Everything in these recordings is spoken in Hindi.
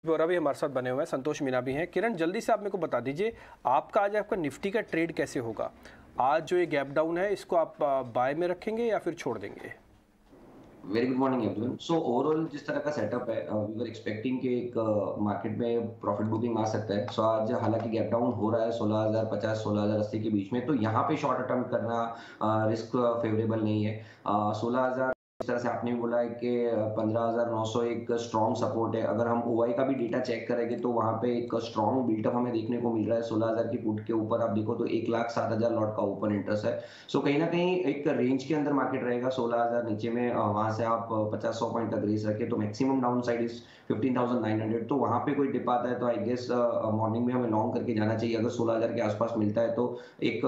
वोरा भी हमारे साथ बने हुए हैं, संतोष मीना भी हैं। किरण, जल्दी से आप मेरे को बता दीजिए, आपका निफ्टी का ट्रेड कैसे होगा? आज जो ये गैप डाउन है, इसको आप बाय में रखेंगे या फिर छोड़ देंगे? Very good morning everyone. So overall जिस तरह का सेटअप है, वी वर एक्सपेक्टिंग कि एक मार्केट में प्रॉफिट बुकिंग आ सकता है। सो आज हालांकि गैप डाउन हो रहा है 16,050 16,080 के बीच में, तो यहाँ पे शॉर्ट अटेम्प्ट करना रिस्क फेवरेबल नहीं है। 16,000 इस तरह से आपने भी बोला है कि 15,900 एक स्ट्रॉन्ग सपोर्ट है। अगर हम ओआई का भी डेटा चेक करेंगे तो वहां पे एक स्ट्रॉन्ग बिल्टअप हमें देखने को मिल रहा है। 16,000 की पुट के ऊपर आप देखो तो 1,07,000 लॉट का ओपन इंटरेस्ट है। सो कहीं ना कहीं एक रेंज के अंदर मार्केट रहेगा। 16,000 नीचे में वहां से आप 50-100 पॉइंट का ग्रेस रखे तो मैक्सिमम डाउन साइड इज 15,900। तो वहां पे कोई डिप आता है तो आई गेस मॉर्निंग में हमें लॉन्ग करके जाना चाहिए। अगर 16,000 के आसपास मिलता है तो एक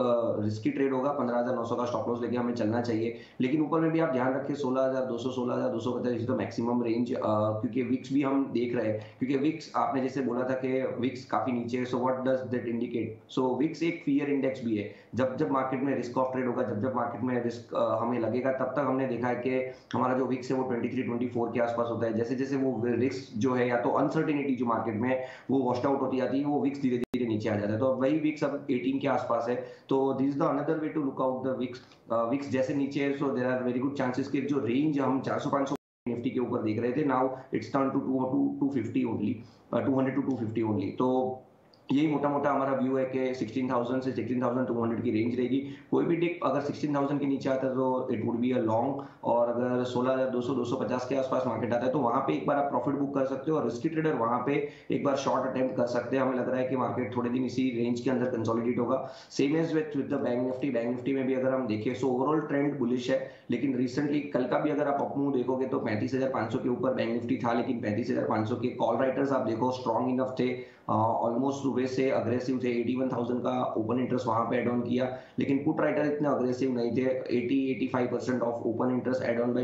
रिस्की ट्रेड होगा। 15,900 का स्टॉप लॉस लेके हमें चलना चाहिए। लेकिन ऊपर में भी आप ध्यान रखें 16,200 16,250 तो मैक्सिमम रेंज, क्योंकि विक्स भी हम देख रहे हैं। क्योंकि विक्स आपने जैसे बोला था कि विक्स काफी नीचे है। So what does that indicate? सो विक्स एक फियर इंडेक्स भी है। जब जब मार्केट में रिस्क ऑफ ट्रेड होगा, जब जब मार्केट में रिस्क हमें लगेगा, तब तक हमने देखा है कि हमारा जो विक्स है वो 23-24 के आसपास होता है। जैसे जैसे वो रिस्क जो है या तो अनसर्टेनिटी जो मार्केट में है वो वॉस्ट आउट होती जाती है, वो विक्स धीरे धीरे नीचे आ जाता है। तो वही विक्स अब 18 के आसपास है। तो this is the another way to look out the VIX. VIX जैसे नीचे है, so there are very good chances कि जो रेंज हम 400-500 निफ्टी के ऊपर देख रहे थे, now it's turn to 250 only, 200 to 250 only. तो यही मोटा मोटा हमारा व्यू है कि 16,000 से 16,200 की रेंज रहेगी। कोई भी डिप अगर 16,000 के नीचे आता है तो it would be a long, और अगर 16,200 250 के आसपास मार्केट आता है तो वहां पे एक बार आप प्रॉफिट बुक कर सकते हो, और रिस्की ट्रेडर वहां पे एक बार शॉर्ट अटेम्प्ट कर सकते हैं। हमें लग रहा है कि मार्केट थोड़े दिन इसी रेंज के अंदर कंसोलिडेट होगा। Same as with the Bank Nifty. Bank Nifty में भी अगर हम देखें सो ओवरऑल ट्रेंड बुलिश है, लेकिन रिसेंटली कल का भी अगर आप अपमूव देखोगे तो 35,500 के ऊपर बैंक निफ्टी था, लेकिन 35,500 के कॉल राइटर्स आप देखो स्ट्रॉन्ग इनफ थे, ऑलमोस्ट सुबह से अग्रेसिव थे। 81,000 का ओपन इंटरेस्ट वहां पे एड ऑन किया, लेकिन पुट राइटर इतने अग्रेसिव नहीं थे। 80-85% of open interest add on by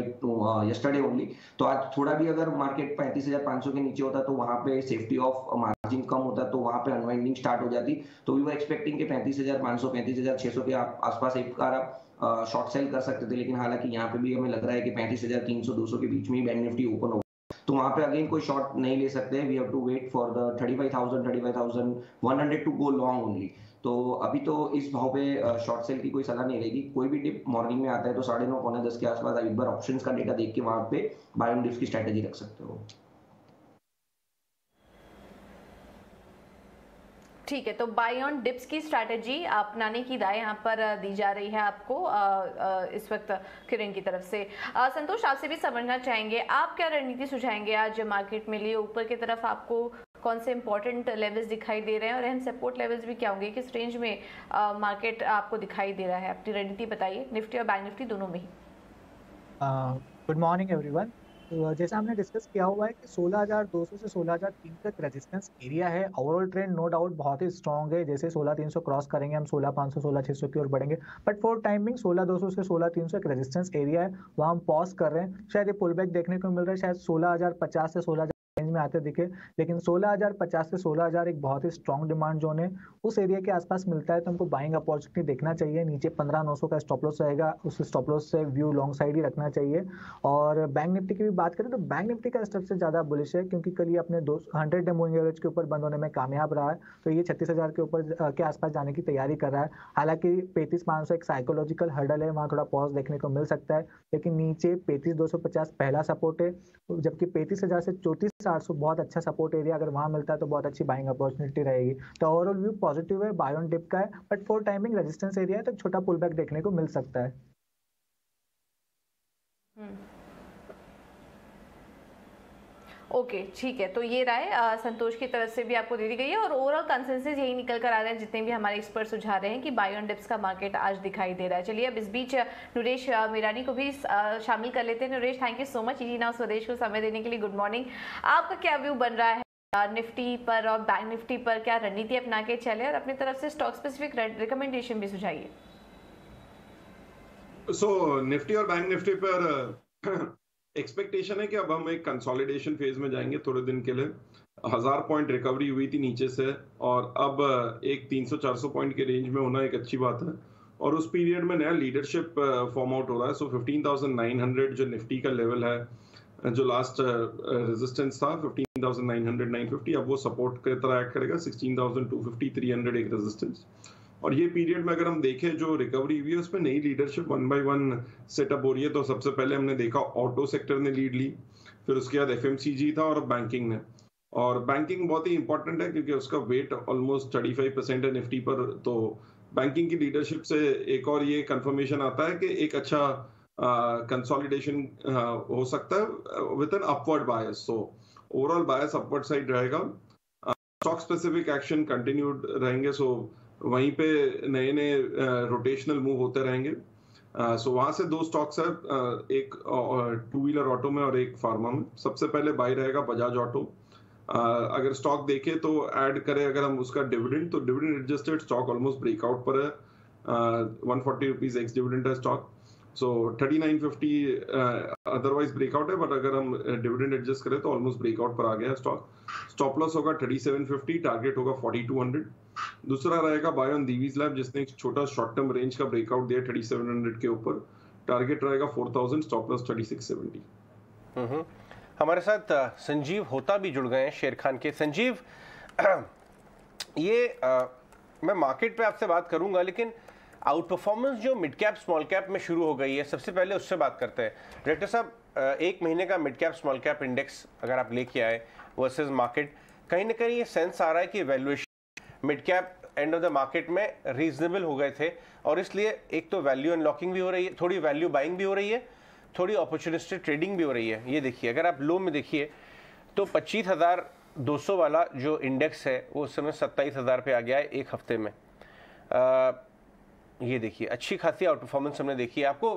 yesterday only. तो आज थोड़ा भी अगर मार्केट 35,500 के नीचे होता तो वहां पे सेफ्टी ऑफ मार्जिन कम होता, तो वहां पे अनवाइंडिंग स्टार्ट हो जाती। तो वी वर एक्सपेक्टिंग कि 35,500 35,600 के आसपास एक बार आप शॉर्ट सेल कर सकते थे। लेकिन हालांकि यहाँ पे भी हमें लग रहा है कि 35,300 200 के बीच में ही बैंक निफ्टी ओपन हो, तो वहां पे अगेन कोई शॉर्ट नहीं ले सकते। We have to wait for the 35,100 to go long only. तो अभी तो इस भाव पे शॉर्ट सेल की कोई सलाह नहीं रहेगी। कोई भी डिप मॉर्निंग में आता है तो 9:30 9:45 के आसपास आप एक बार ऑप्शंस का डेटा देख के वहां पे बाय ऑन डिप्स की स्ट्रेटेजी रख सकते हो। ठीक है, तो बाय ऑन डिप्स की स्ट्रैटेजी अपनाने की राय यहाँ पर दी जा रही है आपको इस वक्त किरण की तरफ से। संतोष, आपसे भी समझना चाहेंगे, आप क्या रणनीति सुझाएंगे आज मार्केट में लिए? ऊपर की तरफ आपको कौन से इंपॉर्टेंट लेवल्स दिखाई दे रहे हैं और अहम सपोर्ट लेवल्स भी क्या होंगे? किस रेंज में मार्केट आपको दिखाई दे रहा है? अपनी रणनीति बताइए, निफ्टी और बैंक निफ्टी दोनों में ही। Good morning everyone. तो जैसा हमने डिस्कस किया हुआ है कि 16,200 से 16,300 तक रेजिस्टेंस एरिया है। ओवरऑल ट्रेंड नो डाउट बहुत ही स्ट्रॉन्ग है। जैसे 16,300 क्रॉस करेंगे हम 16,500 16,600 की ओर बढ़ेंगे, बट फॉर टाइमिंग 16,200 से 16,300 एक रेजिस्टेंस एरिया है, वहाँ हम पॉज कर रहे हैं। शायद ये पुल बैक देखने को मिल रहा है, शायद 16,050 से 16,000 रेंज में आते दिखे, लेकिन 16,050 से 16,000 एक बहुत ही स्ट्रॉन्ग डिमांड जोन है। उस एरिया के आसपास मिलता है तो हमको बाइंग अपॉर्चुनिटी देखना चाहिए। नीचे 15,900 का स्टॉप लॉस रहेगा, उस स्टॉप लॉस से व्यू लॉन्ग साइड ही रखना चाहिए। और बैंक निफ्टी की भी बात करें तो बैंक निफ्टी का सबसे ज्यादा बुलिश है, क्योंकि कल ये अपने 100 डे मूविंग एवरेज के ऊपर बंद होने में कामयाब रहा है, तो ये 36,000 के ऊपर के आसपास जाने की तैयारी कर रहा है। हालांकि 35,500 एक साइकोलॉजिकल हर्डल है, वहां थोड़ा पॉज देखने को मिल सकता है, लेकिन नीचे 35,250 पहला सपोर्ट है, जबकि 35,000 से 34,800 बहुत अच्छा सपोर्ट एरिया। अगर वहां मिलता है तो बहुत अच्छी बाइंग अपॉर्चुनिटी रहेगी। तो ओवरऑल व्यू पॉजिटिव है, बाय ऑन डिप का है, but for timing resistance area है तो छोटा पुल बैक देखने को मिल सकता है। ओके, ठीक है, तो ये राय संतोष की तरफ से भी आपको दे दी गई है और ओवरऑल कंसेंसस यही निकल कर आ रहे हैं, जितने भी हमारे एक्सपर्ट सुझा रहे हैं कि बाय ऑन डिप्स का मार्केट आज दिखाई दे रहा है। चलिए अब इस बीच नरेश मीरानी को भी शामिल कर लेते हैं। Naresh, thank you so much easy now स्वदेश को समय देने के लिए। Good morning. आपका क्या व्यू बन रहा है निफ्टी पर और बैंक निफ्टी पर? क्या रणनीति अपना के चले और अपनी तरफ से स्टॉक स्पेसिफिक रिकमेंडेशन भी सुझाइए। सो निफ्टी और बैंक निफ्टी पर एक्सपेक्टेशन है कि अब हम एक कंसोलिडेशन फेज में जाएंगे थोड़े दिन के लिए। 1000 पॉइंट रिकवरी हुई थी नीचे से, और अब एक 300-400 पॉइंट के रेंज में होना एक अच्छी बात है, और उस पीरियड में नया लीडरशिप फॉर्म आउट हो रहा है। सो 15,900 जो निफ्टी का लेवल है, जो लास्ट रेजिस्टेंस था 15,900 950, अब वो सपोर्ट की तरह एक्ट करेगा। 16,250 300 एक रेजिस्टेंस। और ये पीरियड में अगर हम देखें जो रिकवरी हुई है उसमें नई लीडरशिप 1 by 1 सेटअप हो रही है। तो सबसे पहले हमने देखा ऑटो सेक्टर ने लीड ली, फिर उसके बाद एफएमसीजी था और बैंकिंग ने। और बैंकिंग बहुत ही इंपॉर्टेंट है क्योंकि उसका वेट ऑलमोस्ट 35% है निफ्टी पर। तो बैंकिंग की लीडरशिप से एक और ये कंफर्मेशन आता है कि एक अच्छा कंसोलिडेशन हो सकता है with an upward bias. So overall bias upward side रहेगा। स्टॉक स्पेसिफिक एक्शन कंटिन्यूड रहेंगे। सो वहीं पे नए नए रोटेशनल मूव होते रहेंगे। सो वहां से दो स्टॉक्स है, एक 2 व्हीलर ऑटो में और एक फार्मा में। सबसे पहले बाय रहेगा बजाज ऑटो। अगर स्टॉक देखे तो ऐड करें अगर हम उसका डिविडेंड, तो dividend adjusted stock almost breakout पर है। 140 रुपीज एक्स डिविडेंड है स्टॉक। सो 3950 अदरवाइज ब्रेकआउट है, बट अगर हम डिविडेंड एडजस्ट करें तो ऑलमोस्ट ब्रेकआउट पर आ गया है स्टॉक। स्टॉप लॉस होगा 3750, टारगेट होगा 4200। दूसरा रहेगा बाय ऑन दीवीज लैब, जिसने एक छोटा शॉर्ट टर्म रेंज का ब्रेकआउट दिया 3700 के ऊपर। टारगेट रहेगा 4000, स्टॉप लॉस 3670। हमारे साथ संजीव होता भी जुड़ गए हैं शेर खान के। संजीव, ये मैं मार्केट पे आपसे बात करूंगा, लेकिन आउट परफॉर्मेंस जो मिड कैप स्मॉल कैप में शुरू हो गई है, सबसे पहले उससे बात करते हैं। डायरेक्टर साहब, एक महीने का mid cap small cap index अगर आप लेके आए वर्सेस मार्केट, कहीं ना कहीं ये सेंस आ रहा है कि valuation mid cap end of the market में रीजनेबल हो गए थे, और इसलिए एक तो वैल्यू अनलॉकिंग भी हो रही है, थोड़ी वैल्यू बाइंग भी हो रही है, थोड़ी अपॉर्चुनिस्टिक ट्रेडिंग भी हो रही है। ये देखिए, अगर आप लो में देखिए तो 25,200 वाला जो इंडेक्स है वो उस समय 27,000 पे आ गया है एक हफ्ते में। ये देखिए, अच्छी खासी आउट परफॉर्मेंस हमने देखी है। आपको